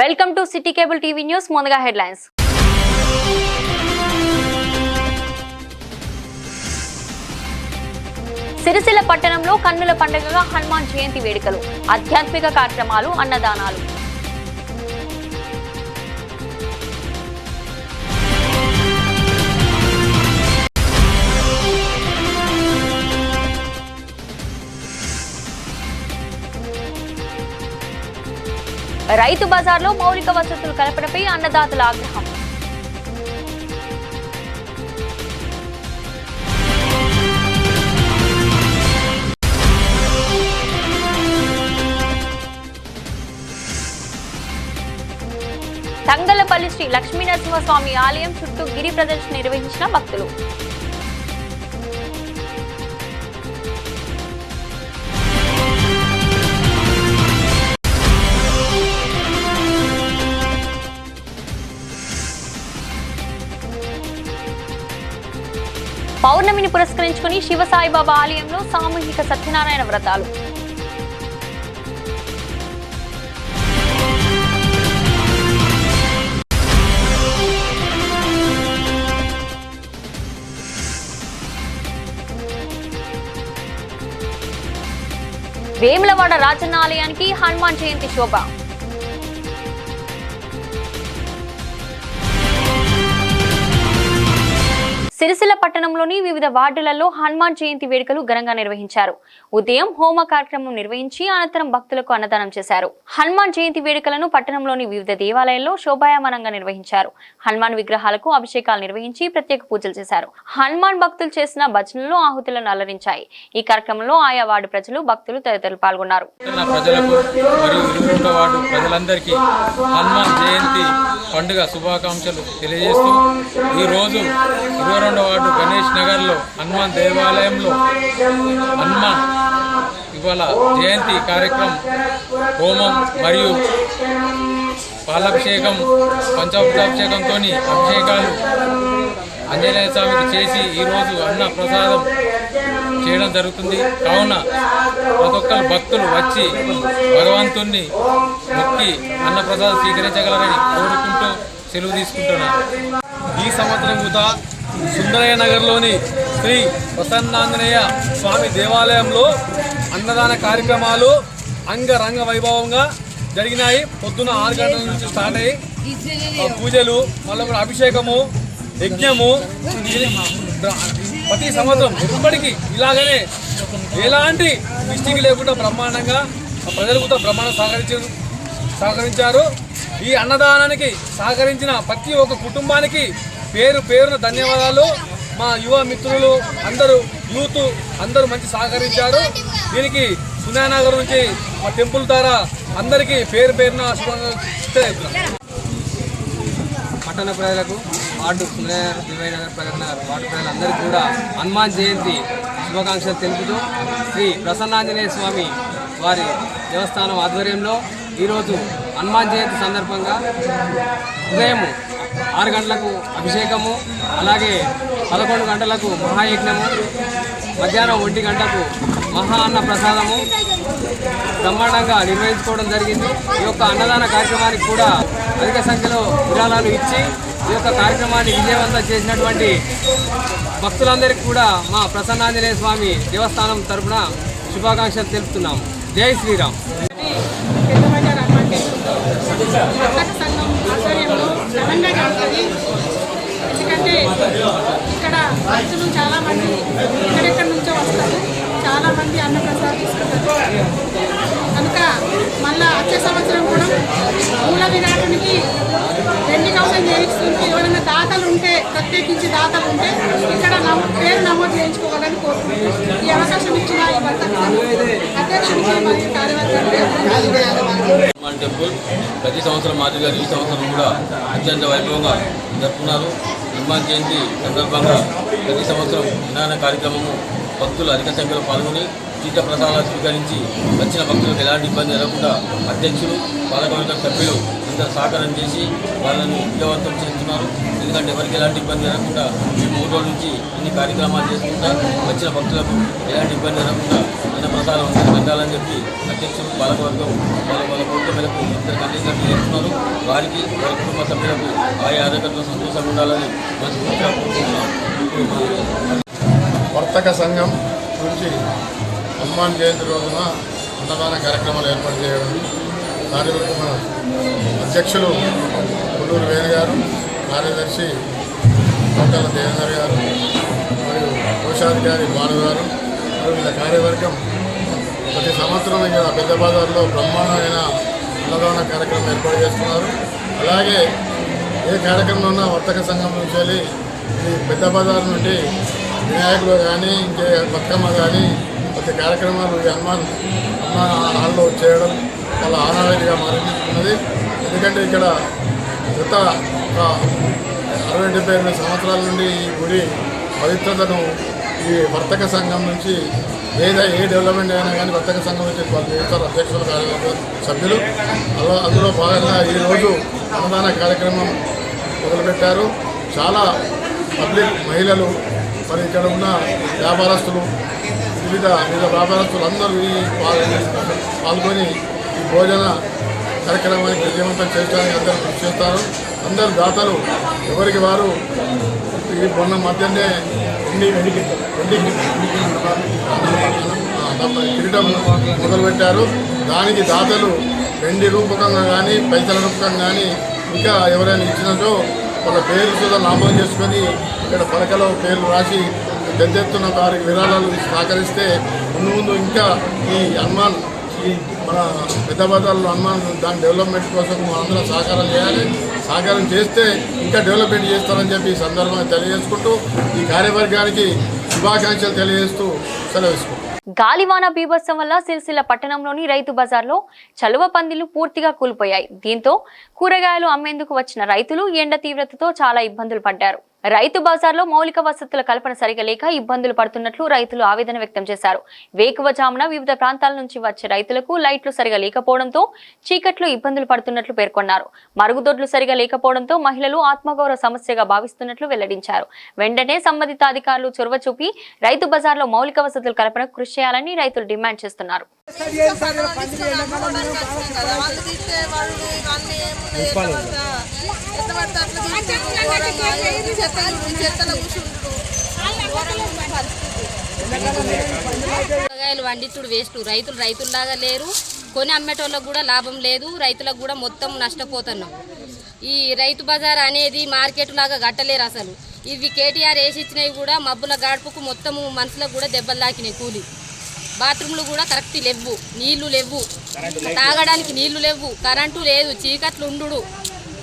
Welcome to city cable TV news. ముందుగా headlines. Sircilla పట్టణంలో కన్నుల పండుగగా హనుమాన్ జయంతి వేడుకలు, ఆధ్యాత్మిక కార్యక్రమాలు, అన్నదానాలు. రైతు బజార్లో మౌలిక వసతులు కల్పనపై అన్నదాతల ఆగ్రహం. తంగలపల్లి శ్రీ లక్ష్మీనరసింహస్వామి ఆలయం చుట్టూ గిరి ప్రదర్శన నిర్వహించిన భక్తులు. పౌర్ణమిని పురస్కరించుకుని శివ సాయిబాబా ఆలయంలో సామూహిక సత్యనారాయణ వ్రతాలు. వేములవాడ రాజన్న ఆలయానికి హనుమాన్ జయంతి శోభ. సిరిసిల్ల పట్టణంలోని వివిధ వార్డులలో హనుమాన్ జయంతి వేడుకలు ఘనంగా నిర్వహించారు. ఉదయం హోమ కార్యక్రమం నిర్వహించి అనంతరం భక్తులకు అన్నదానం చేశారు. హనుమాన్ జయంతి వేడుకలను పట్టణంలోని వివిధ దేవాలయాల్లో శోభాయమానంగా నిర్వహించారు. హనుమాన్ విగ్రహాలకు అభిషేకాలు నిర్వహించి ప్రత్యేక పూజలు చేశారు. హనుమాన్ భక్తులు చేసిన భజనలు ఆహుతులను అలరించాయి. ఈ కార్యక్రమంలో ఆయా వార్డు ప్రజలు, భక్తులు తదితరులు పాల్గొన్నారు. పండుగ శుభాకాంక్షలు తెలియజేస్తూ ఈ రోజు 22వ వార్డు గణేష్ నగర్లో హనుమాన్ దేవాలయంలో హనుమాన్ ఇవాళ జయంతి కార్యక్రమం హోమం మరియు పాలాభిషేకం పంచామృతాభిషేకంతో అభిషేకాలు ఆంజనేయ స్వామికి చేసి ఈరోజు అన్న ప్రసాదం చేయడం జరుగుతుంది. కావున ప్రతి ఒక్కరు భక్తులు వచ్చి భగవంతుణ్ణి మొక్కి అన్నప్రసాదం స్వీకరించగలరని కోరుకుంటూ సెలవు తీసుకుంటున్నారు. ఈ సంవత్సరం కూడా సుందరయ్య నగర్లోని శ్రీ ప్రసన్నాంజనేయ స్వామి దేవాలయంలో అన్నదాన కార్యక్రమాలు అంగరంగ వైభవంగా జరిగినాయి. పొద్దున 6 గంటల నుంచి స్టార్ట్ అయ్యి పూజలు, మళ్ళీ అభిషేకము, యజ్ఞము ప్రతి సంవత్సరం ఎప్పటికీ ఇలాగనే ఎలాంటి మిస్టేక్ లేకుండా బ్రహ్మాండంగా ప్రజలు కూడా బ్రహ్మాండం సహకరించారు. ఈ అన్నదానానికి సహకరించిన ప్రతి ఒక్క కుటుంబానికి పేరు పేరున ధన్యవాదాలు. మా యువ మిత్రులు అందరూ, యూత్ అందరూ మంచి సహకరించారు. దీనికి సునానగర్ నుంచి మా టెంపుల్ ద్వారా అందరికీ పేరు పేరున పట్టణ ప్రజలకు, వార్డు దివ్యనగర్ వార్డు ప్రజలందరికీ కూడా హనుమాన్ జయంతి శుభాకాంక్షలు తెలుపుతూ శ్రీ ప్రసన్నాంజనేయ స్వామి వారి దేవస్థానం ఆధ్వర్యంలో ఈరోజు హనుమాన్ జయంతి సందర్భంగా ఉదయం 6 గంటలకు అభిషేకము, అలాగే 11 గంటలకు మహాయజ్ఞము, మధ్యాహ్నం 1 గంటకు మహా అన్న ప్రసాదము బ్రహ్మాండంగా నిర్వహించుకోవడం జరిగింది. ఈ యొక్క అన్నదాన కార్యక్రమానికి కూడా అధిక సంఖ్యలో విరాళాలు ఇచ్చి ఈ యొక్క కార్యక్రమాన్ని విజయవంతం చేసినటువంటి భక్తులందరికీ కూడా మా ప్రసన్నాంజనేయ స్వామి దేవస్థానం తరఫున శుభాకాంక్షలు తెలుపుతున్నాము. జై శ్రీరామ్. ఎందుకంటే ఇక్కడ భక్తులు చాలామంది ఎక్కడెక్కడి నుంచో వస్తారు, చాలామంది అన్నప్రసాదం తీసుకుంటారు. కనుక మళ్ళా వచ్చే సంవత్సరం కూడా మూల విరాటునికి 2,000 చేయిస్తుంది. ఎవరైనా దాతలు ఉంటే, ప్రత్యేకించి దాతలు ఉంటే ఇక్కడ పేరు నమోదు చేయించుకోవాలని కోరుకుంటున్నాను. ఈ అవకాశం ఇచ్చిన ఈ అధ్యక్షుడికి మరియు కార్యవర్గానికి హనుమాన్ టెంపుల్ ప్రతి సంవత్సరం మాదిరిగా ఈ సంవత్సరం కూడా అత్యంత వైభవంగా జరుపుకున్నారు. హనుమాన్ జయంతి సందర్భంగా ప్రతి సంవత్సరం అన్నదాన కార్యక్రమము భక్తులు అధిక సంఖ్యలో పాల్గొని తీర్థ ప్రసాదాలు స్వీకరించి వచ్చిన భక్తులకు ఎలాంటి ఇబ్బంది జరగకుండా అధ్యక్షులు, పాలకవర్గ సభ్యులు ఇంత సహకారం చేసి వాళ్ళని విజయవంతం చేస్తున్నారు. ఎందుకంటే ఎవరికి ఎలాంటి ఇబ్బంది జరగకుండా ఈ 3 రోజుల నుంచి ఇన్ని కార్యక్రమాలు చేసుకుంటా వచ్చిన భక్తులకు ఎలాంటి ఇబ్బంది జరగకుండా అన్న ప్రసాదం అందాలని చెప్పి అధ్యక్షులు పాలకవర్గం వాళ్ళ కోరిక మేరకు ఇద్దరు కండిషన్లు చేస్తున్నారు. వారికి వారి కుటుంబ సభ్యులకు ఆయా ఆరోగ్యంలో సంతోషంగా ఉండాలని మనస్ఫూర్తిగా కోరుకుంటున్నాం. వర్తక సంఘం నుంచి హనుమాన్ జయంతి రోజున అన్నదాన కార్యక్రమాలు ఏర్పాటు చేయడం కార్యవర్గ అధ్యక్షులు కొల్లూరు వేణు గారు, కార్యదర్శి కోటల దేవేందర్ గారు మరియు కోశాధికారి భాను గారు మరియు వీళ్ళ కార్యవర్గం ప్రతి సంవత్సరం ఇక్కడ పెద్ద బజార్లో బ్రహ్మాండమైన అన్నదాన కార్యక్రమం ఏర్పాటు చేస్తున్నారు. అలాగే ఏ కార్యక్రమం ఉన్నా వర్తక సంఘం నుంచి వెళ్ళి ఈ పెద్ద బజార్ నుండి వినాయకులు కానీ ఇంకే బతుకమ్మ కానీ ప్రతి కార్యక్రమాలు ఈ హనుమాన్ హాల్లో చేయడం చాలా ఆనవాయితీగా మారినది. ఎందుకంటే ఇక్కడ గత 60-70 సంవత్సరాల నుండి ఈ గుడి పవిత్రతను ఈ వర్తక సంఘం నుంచి ఏ డెవలప్మెంట్ అయినా కానీ వర్తక సంఘం నుంచి వాళ్ళు చేస్తారు అధ్యక్షుల కార్యవర్గ సభ్యులు. అందులో భాగంగా ఈరోజు అన్నదాన కార్యక్రమం మొదలుపెట్టారు. చాలా పబ్లిక్ మహిళలు మరి ఇక్కడ ఉన్న వ్యాపారస్తులు వివిధ వ్యాపారస్తులు అందరూ పాల్గొని ఈ భోజన కార్యక్రమానికి విజయవంతం చేయడానికి అందరూ కృషి చేస్తారు. అందరు దాతలు ఎవరికి వారు ఈ మొన్న మధ్యనే కిరీటం మొదలుపెట్టారు. దానికి దాతలు వెండి రూపకంగా కానీ పైసల రూపకంగా కానీ ఇంకా ఎవరైనా ఇచ్చినచో వాళ్ళ పేరు కూడా నామోదు చేసుకొని ఇక్కడ పలకలో పేర్లు రాసి పెద్ద ఎత్తున వారికి విరాళాలు సహకరిస్తే ముందు ఇంకా ఈ హనుమాన్ ఈ మన పెద్ద బజార్లో హనుమాన్ దాని డెవలప్మెంట్ కోసం అందరం సహకారం చేయాలి. సహకారం చేస్తే ఇంకా డెవలప్మెంట్ చేస్తారని చెప్పి ఈ సందర్భంగా తెలియజేసుకుంటూ ఈ కార్యవర్గానికి శుభాకాంక్షలు తెలియజేస్తూ సెలవుకుంటాం. గాలివాన బీభత్సం వల్ల సిరిసిల్ల పట్టణంలోని రైతు బజార్లో చలువ పందిళ్లు పూర్తిగా కూలిపోయాయి. దీంతో కూరగాయలు అమ్మేందుకు వచ్చిన రైతులు ఎండ తీవ్రతతో చాలా ఇబ్బందులు పడ్డారు. రైతు బజార్లో మౌలిక వసతుల కల్పన సరిగా లేక ఇబ్బందులు పడుతున్నట్లు రైతులు ఆవేదన వ్యక్తం చేశారు. వేకువజామున వివిధ ప్రాంతాల నుంచి వచ్చే రైతులకు లైట్లు సరిగా లేకపోవడంతో చీకట్లో ఇబ్బందులు పడుతున్నట్లు పేర్కొన్నారు. మరుగుదొడ్లు సరిగా లేకపోవడంతో మహిళలు ఆత్మగౌరవ సమస్యగా భావిస్తున్నట్లు వెల్లడించారు. వెంటనే సంబంధిత అధికారులు చొరవ చూపి రైతు బజార్లో మౌలిక వసతుల కల్పనకు కృషి చేయాలని రైతులు డిమాండ్ చేస్తున్నారు. కూరగాయలు వండితుడు వేస్ట్. రైతుల్లాగా లేరు, కొని అమ్మేటోళ్ళకు కూడా లాభం లేదు, రైతులకు కూడా మొత్తం నష్టపోతున్నాం. ఈ రైతు బజార్ అనేది మార్కెట్ లాగా కట్టలేరు అసలు. ఇవి కేటీఆర్ వేసి ఇచ్చినవి కూడా మబ్బుల గాడుపుకు మొత్తము మనుషులకు కూడా దెబ్బలు తాకినాయి. కూలి బాత్రూమ్లు కూడా కరెక్ట్ లేవు, నీళ్లు లేవు, తాగడానికి నీళ్లు లేవు, కరెంటు లేదు, చీకట్లు ఉండు,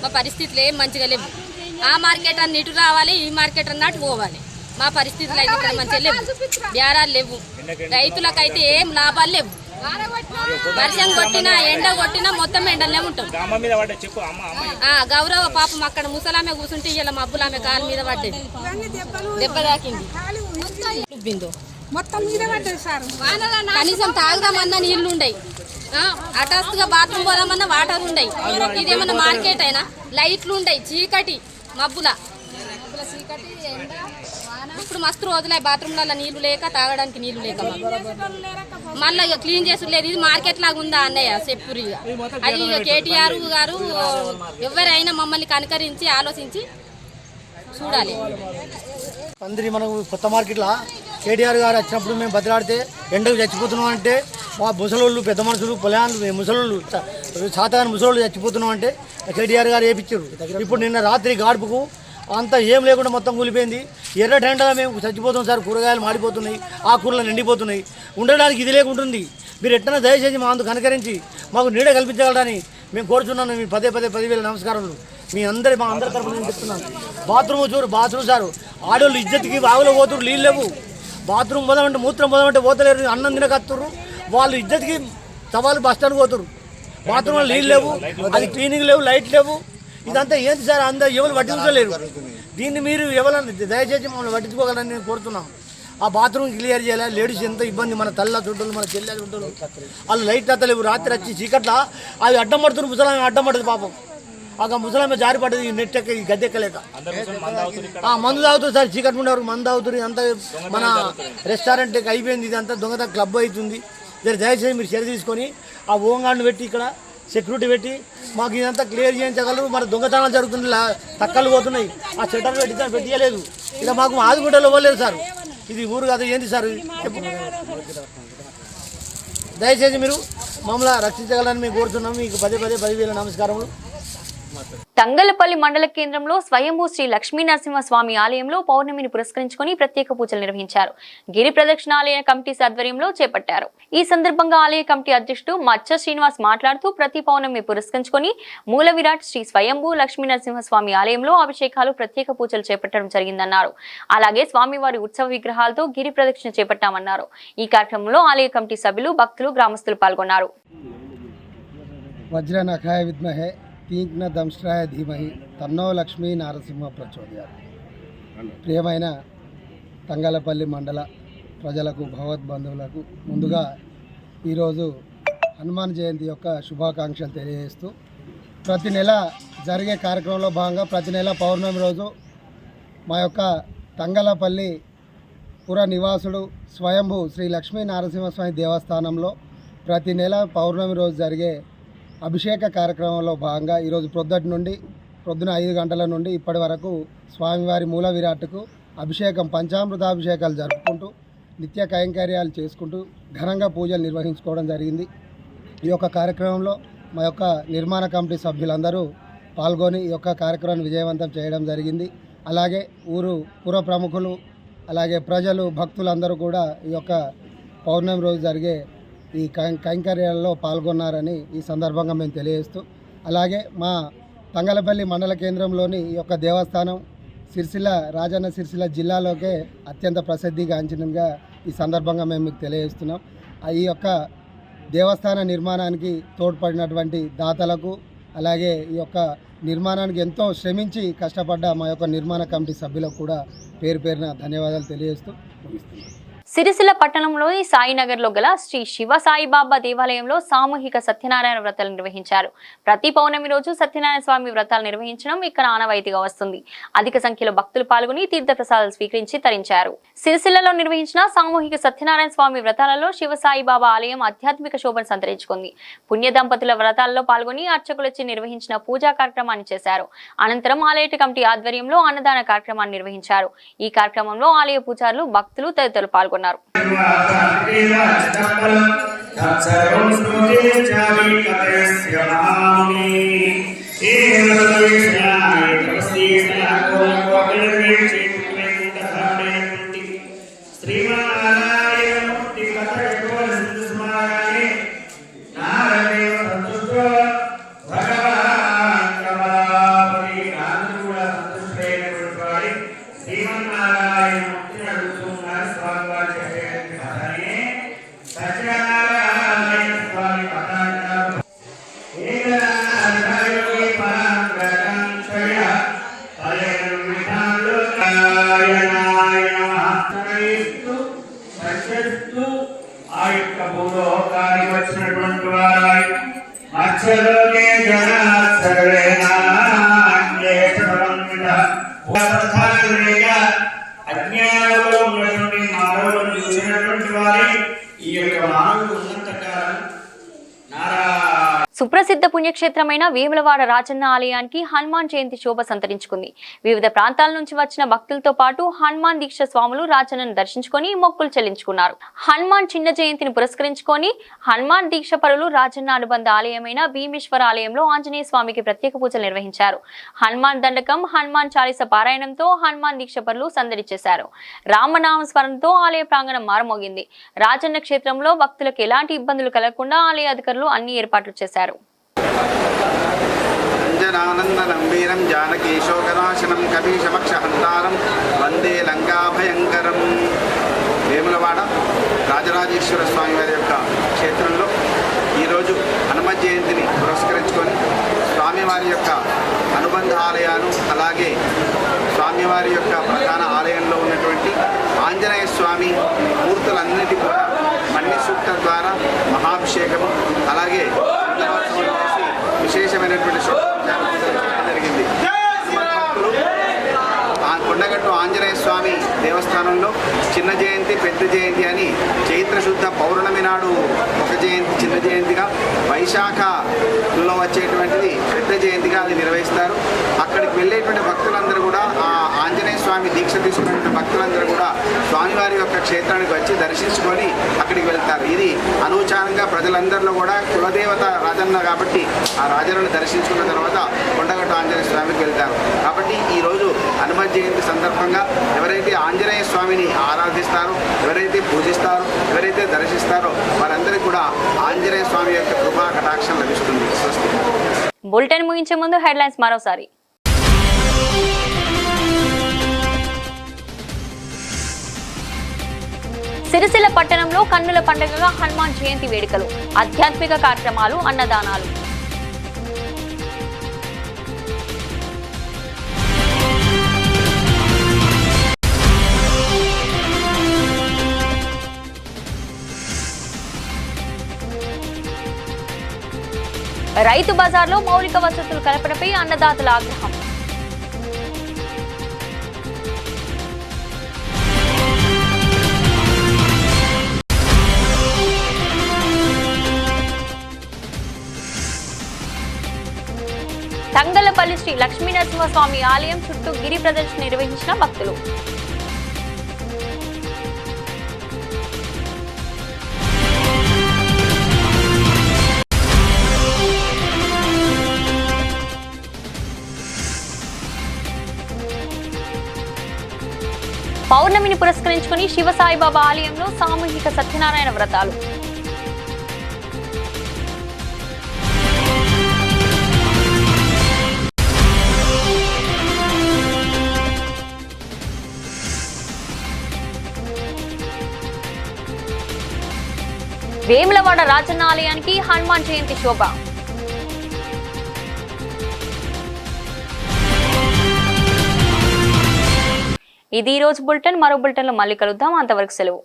మా పరిస్థితులు ఏం మంచిగా లేవు. ఆ మార్కెట్ అన్న ఇటు రావాలి, ఈ మార్కెట్ అన్నట్టు పోవాలి. మా పరిస్థితులు అయితే ఇక్కడ మంచిగా లేవు, బేరాలు లేవు, రైతులకైతే ఏం లాభాలు లేవు. వర్షం కొట్టినా ఎండ కొట్టినా మొత్తం ఎండలనే ఉంటాం. గౌరవ పాపం అక్కడ ముసలామె కూర్చుంటే ఇలా మబ్బులామె కాలు మీద పడ్డది, దెబ్బ తాకింది. కనీసం తాగుదామన్నా నీళ్లు ఉండయి, హఠాత్తుగా బాత్రూమ్ పోదామన్నా వాటర్ ఉండయి. ఇదేమన్నా మార్కెట్ అయినా లైట్లు ఉండయి, చీకటి మబ్బుల చీకటి ఎండ. ఇప్పుడు మస్తు రోజులై బాత్రూమ్లలో నీళ్లు లేక, తాగడానికి నీళ్లు లేక, మళ్ళీ క్లీన్ చేసులేదు. ఇది మార్కెట్ లాగా ఉందా అన్నయ్య చెప్పురిగా. అది కేటీఆర్ గారు ఎవరైనా మమ్మల్ని కనుకరించి ఆలోచించి చూడాలి. అందరి మనకు కొత్త మార్కెట్లో కేటీఆర్ గారు వచ్చినప్పుడు మేము బతిలాడితే ఎండకు చచ్చిపోతున్నాం అంటే, మా ముసలోళ్ళు పెద్ద మనుషులు పొలాలు ముసలోళ్ళు శాతగాని ముసలోళ్ళు చచ్చిపోతున్నాం అంటే కేటీఆర్ గారు వేయించారు. ఇప్పుడు నిన్న రాత్రి గాడుపుకు అంతా ఏం లేకుండా మొత్తం కూలిపోయింది. ఎర్ర టెండగా మేము చచ్చిపోతున్నాం సార్. కూరగాయలు మాడిపోతున్నాయి, ఆకుకూరలు నిండిపోతున్నాయి, ఉండడానికి ఇది లేకుంటుంది. మీరు ఎట్టనా దయచేసి మా అందు కనుకరించి మాకు నీడ కల్పించగలరని మేము కోరుచున్నాను. మీ 10,000 నమస్కారములు. మా అందరి తరఫున నేను చెప్తున్నాను. బాత్రూమ్ సారు, ఆడోళ్ళు ఇజ్జత్కి బాగులో పోతురు, నీళ్ళు లేవు. బాత్రూమ్ పోదామంటే మూత్రం పోదామంటే పోతలేరు, అన్నం తినకత్తురు. వాళ్ళు ఇజ్జత్కి సవాలు బస్ స్టాండ్ పోతురు. బాత్రూంలో నీళ్ళు లేవు, అది క్లీనింగ్ లేవు, లైట్ లేవు. ఇదంతా ఏంటి సార్? అందరూ ఎవరు పట్టించుకోలేరు. దీన్ని మీరు ఎవరైనా దయచేసి మమ్మల్ని పట్టించుకోగలరని నేను కోరుతున్నాం. ఆ బాత్రూమ్ క్లియర్ చేయాలి. లేడీస్ ఎంత ఇబ్బంది, మన తల్ల చుట్టూ, మన చెల్లెలు చుట్టూ వాళ్ళు లైట్ అత్తలేవు. రాత్రి వచ్చి చీకట్ల అవి అడ్డం పడుతున్నారు, ముసలామె అడ్డం పడుతుంది పాపం. ఒక ముసలమ్మ జారి పడ్డది నెట్ ఎక్క ఈ గద్దె ఎక్కలేక మందు తాగుతుంది సార్. చీకటి ఉండే వరకు మందు తాగుతుంది. అంతా మన రెస్టారెంట్ అయిపోయింది. ఇదంతా దొంగత క్లబ్ అవుతుంది. దయచేసి మీరు చర్య తీసుకొని ఆ ఓంగాన్ని పెట్టి ఇక్కడ సెక్యూరిటీ పెట్టి మాకు ఇదంతా క్లియర్ చేయించగలరు. మన దొంగతనాలు జరుగుతుంది, తక్కలు పోతున్నాయి. ఆ షట్టర్ పెట్టియలేదు. ఇలా మాకు ఆదుకుంటలో ఇవ్వలేదు సార్. ఇది ఊరు కాదు ఏంటి సార్ చెప్పు. దయచేసి మీరు మమ్మల్ని రక్షించగలని మేము కోరుతున్నాం. మీకు 10,000 నమస్కారములు. తంగలపల్లి మండల కేంద్రంలో స్వయంభూ శ్రీ లక్ష్మీ నరసింహస్వామి ఆలయంలో పౌర్ణమిని పురస్కరించుకొని ప్రత్యేక పూజలు నిర్వహించారు. గిరి ప్రదక్షిణ ఆలయ కమిటీ ఆధ్వర్యంలో చేపట్టారు. ఈ సందర్భంగా ఆలయ కమిటీ అధ్యక్షుడు మచ్చ శ్రీనివాస్ మాట్లాడుతూ ప్రతి పౌర్ణమి పురస్కరించుకొని మూల విరాట్ శ్రీ స్వయంభూ లక్ష్మీ నరసింహస్వామి ఆలయంలో అభిషేకాలు ప్రత్యేక పూజలు చేపట్టడం జరిగిందన్నారు. అలాగే స్వామివారి ఉత్సవ విగ్రహాలతో గిరి ప్రదక్షిణ చేపట్టామన్నారు. ఈ కార్యక్రమంలో ఆలయ కమిటీ సభ్యులు, భక్తులు, గ్రామస్తులు పాల్గొన్నారు. వజ్రనఖాయ విద్మహే తీక్ష్ణ దంష్ట్రాయ ధీమహి తన్నో లక్ష్మీ నారసింహ ప్రచోదయాత్. ప్రియమైన తంగలపల్లి మండల ప్రజలకు, భగవద్బంధువులకు ముందుగా ఈరోజు హనుమాన్ జయంతి యొక్క శుభాకాంక్షలు తెలియజేస్తూ, ప్రతి నెల జరిగే కార్యక్రమంలో భాగంగా ప్రతి నెల పౌర్ణమి రోజు మా యొక్క తంగలపల్లి పుర నివాసుడు స్వయంభూ శ్రీ లక్ష్మీ నారసింహస్వామి దేవస్థానంలో ప్రతి నెల పౌర్ణమి రోజు జరిగే అభిషేక కార్యక్రమంలో భాగంగా ఈరోజు పొద్దున 5 గంటల నుండి ఇప్పటి వరకు స్వామివారి మూల విరాట్కు అభిషేకం, పంచామృతాభిషేకాలు జరుపుకుంటూ నిత్య కైంకర్యాలు చేసుకుంటూ ఘనంగా పూజలు నిర్వహించుకోవడం జరిగింది. ఈ యొక్క కార్యక్రమంలో మా యొక్క నిర్మాణ కమిటీ సభ్యులందరూ పాల్గొని ఈ యొక్క కార్యక్రమాన్ని విజయవంతం చేయడం జరిగింది. అలాగే పుర ప్రముఖులు, అలాగే ప్రజలు, భక్తులందరూ కూడా ఈ యొక్క పౌర్ణమి రోజు జరిగే ఈ కైంకర్యాలలో పాల్గొన్నారని ఈ సందర్భంగా మేము తెలియజేస్తూ, అలాగే మా తంగలపల్లి మండల కేంద్రంలోని ఈ యొక్క దేవస్థానం రాజన్న సిరిసిల్ల జిల్లాలోకే అత్యంత ప్రసిద్ధిగాంచినగా ఈ సందర్భంగా మేము మీకు తెలియజేస్తున్నాం. ఈ యొక్క దేవస్థాన నిర్మాణానికి తోడ్పడినటువంటి దాతలకు, అలాగే ఈ యొక్క నిర్మాణానికి ఎంతో శ్రమించి కష్టపడ్డ మా యొక్క నిర్మాణ కమిటీ సభ్యులకు కూడా పేరున ధన్యవాదాలు తెలియజేస్తూ ముగిస్తున్నాం. సిరిసిల్ల పట్టణంలోని సాయినగర్లో గల శ్రీ శివ సాయిబాబా దేవాలయంలో సామూహిక సత్యనారాయణ వ్రతాలు నిర్వహించారు. ప్రతి పౌర్ణమి రోజు సత్యనారాయణ స్వామి వ్రతాలు నిర్వహించడం ఇక్కడ ఆనవాయితీగా వస్తుంది. అధిక సంఖ్యలో భక్తులు పాల్గొని తీర్థప్రసాదాలు స్వీకరించి తరించారు. సిరిసిల్లలో నిర్వహించిన సామూహిక సత్యనారాయణ స్వామి వ్రతాలలో శివ సాయిబాబా ఆలయం ఆధ్యాత్మిక శోభను సంతరించుకుంది. పుణ్య దంపతుల వ్రతాల్లో పాల్గొని అర్చకులొచ్చి నిర్వహించిన పూజా కార్యక్రమాన్ని చేశారు. అనంతరం ఆలయ కమిటీ ఆధ్వర్యంలో అన్నదాన కార్యక్రమాన్ని నిర్వహించారు. ఈ కార్యక్రమంలో ఆలయ పూజారులు, భక్తులు తదితరులు పాల్గొన్నారు. సుప్రసిద్ధ పుణ్యక్షేత్రమైన వేములవాడ రాజన్న ఆలయానికి హనుమాన్ జయంతి శోభ సంతరించుకుంది. వివిధ ప్రాంతాల నుంచి వచ్చిన భక్తులతో పాటు హనుమాన్ దీక్ష స్వాములు రాజన్నను దర్శించుకొని మొక్కులు చెల్లించుకున్నారు. హనుమాన్ చిన్న జయంతిని పురస్కరించుకొని హనుమాన్ దీక్ష పరులు రాజన్న అనుబంధ ఆలయమైన భీమేశ్వర ఆలయంలో ఆంజనేయ స్వామికి ప్రత్యేక పూజలు నిర్వహించారు. హనుమాన్ దండకం, హనుమాన్ చాలీస పారాయణంతో హనుమాన్ దీక్ష పరులు సందడి చేశారు. రామనామ స్మరణతో ఆలయ ప్రాంగణం మారుమోగింది. రాజన్న క్షేత్రంలో భక్తులకు ఎలాంటి ఇబ్బందులు కలగకుండా ఆలయ అధికారులు అన్ని ఏర్పాట్లు చేశారు. అంజనానందనం వీరం జానకీశోకనాశనం కపీశమక్షహంతారం వందే లంకాభయంకరం. వేములవాడ రాజరాజేశ్వర స్వామి వారి యొక్క క్షేత్రంలో ఈరోజు హనుమత్ జయంతిని పురస్కరించుకొని స్వామివారి యొక్క అనుబంధ ఆలయాలు, అలాగే స్వామివారి యొక్క ప్రధాన ఆలయంలో ఉన్నటువంటి ఆంజనేయ స్వామి మూర్తులన్నిటి కూడా మన్ని సూక్తం ద్వారా మహాభిషేకము, అలాగే విశేషమైనటువంటి శోభ దేవస్థానంలో చిన్న జయంతి పెద్ద జయంతి అని చైత్ర శుద్ధ పౌర్ణమి నాడు ఒక జయంతి చిన్న జయంతిగా, వైశాఖలో వచ్చేటువంటిది పెద్ద జయంతిగా అది నిర్వహిస్తారు. అక్కడికి వెళ్ళేటువంటి భక్తులందరూ కూడా ఆ ఆంజనేయ స్వామి దీక్ష తీసుకున్నటువంటి భక్తులందరూ కూడా స్వామివారి యొక్క క్షేత్రానికి వచ్చి దర్శించుకొని అక్కడికి వెళ్తారు. ఇది అనూచారంగా ప్రజలందరిలో కూడా కులదేవత రాజన్న కాబట్టి ఆ రాజన్నను దర్శించుకున్న తర్వాత కొండగట్టు ఆంజనేయ స్వామికి వెళ్తారు. కాబట్టి ఈరోజు హనుమత్ జయంతి సందర్భంగా ఎవరైతే ఆంజనేయ స్వామిని ఆరాధిస్తారో, ఎవరైతే పూజిస్తారో, ఎవరైతే దర్శిస్తారో వారందరికీ కూడా ఆంజనేయ స్వామి యొక్క కృపా కటాక్షం లభిస్తుంది. స్వస్తి. బులెటిన్ ముగించే ముందు హెడ్లైన్స్ మరోసారి. సిరిసిల్ల పట్టణంలో కన్నుల పండుగగా హనుమాన్ జయంతి వేడుకలు, ఆధ్యాత్మిక కార్యక్రమాలు, అన్నదానాలు. రైతు బజార్లో మౌలిక వసతులు కల్పనపై అన్నదాతల ఆగ్రహం. తంగళ్లపల్లి శ్రీ లక్ష్మీనరసింహస్వామి ఆలయం చుట్టూ గిరి ప్రదర్శన నిర్వహించిన భక్తులు. పౌర్ణమిని పురస్కరించుకుని శివసాయిబాబా ఆలయంలో సామూహిక సత్యనారాయణ వ్రతాలు. వేములవాడ రాజన్న ఆలయానికి హనుమాన్ జయంతి శోభ. ఇది ఈ రోజు బులెటిన్. మరో బులెటిన్లో మళ్ళీ కలుద్దాం. అంతవరకు సెలవు.